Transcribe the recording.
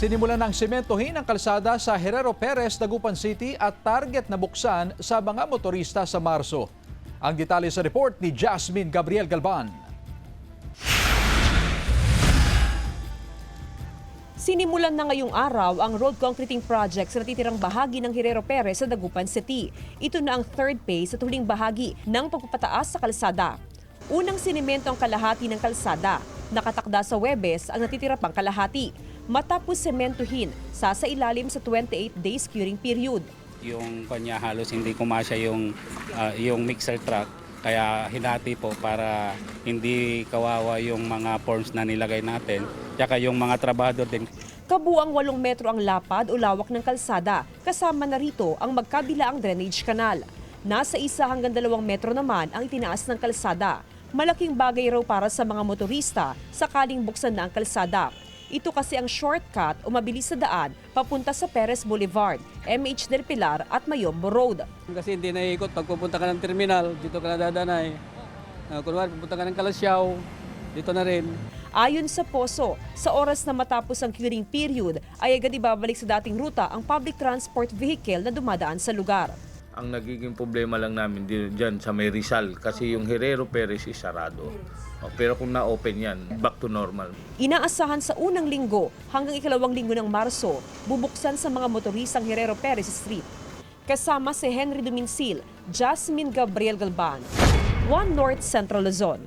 Sinimulan ng sementohin ang kalsada sa Herrero Perez, Dagupan City at target na buksan sa mga motorista sa Marso. Ang detalye sa report ni Jasmine Gabriel Galban. Sinimulan na ngayong araw ang road concreting project sa natitirang bahagi ng Herrero Perez sa Dagupan City. Ito na ang third phase at huling bahagi ng pagpapataas sa kalsada. Unang sinimento ang kalahati ng kalsada. Nakatakda sa Huwebes ang natitira pang kalahati. Matapos sementuhin, sasailalim sa 28 days curing period. Yung kanya halos hindi kumasya yung mixer truck, kaya hinati po para hindi kawawa yung mga forms na nilagay natin, tsaka yung mga trabahador din. Kabuang 8 metro ang lapad o lawak ng kalsada, kasama na rito ang magkabilaang drainage canal. Nasa 1 hanggang 2 metro naman ang itinaas ng kalsada. Malaking bagay raw para sa mga motorista sakaling buksan na ang kalsada. Ito kasi ang shortcut o mabilis sa daan papunta sa Perez Boulevard, MH Del Pilar at Mayombo Road. Kasi hindi naiikot pag pupunta ka ng terminal, dito ka na dadanay. Kunwari, pupunta ka ng Kalasyaw, dito na rin. Ayon sa Poso, sa oras na matapos ang curing period ay agad ibabalik sa dating ruta ang public transport vehicle na dumadaan sa lugar. Ang nagiging problema lang namin dyan sa may Rizal kasi yung Herrero Perez is sarado. Pero kung na-open yan, back to normal. Inaasahan sa unang linggo hanggang ikalawang linggo ng Marso, bubuksan sa mga motoristang Herrero Perez Street. Kasama si Henry Duminsil, Jasmine Gabriel Galban, One North Central Luzon.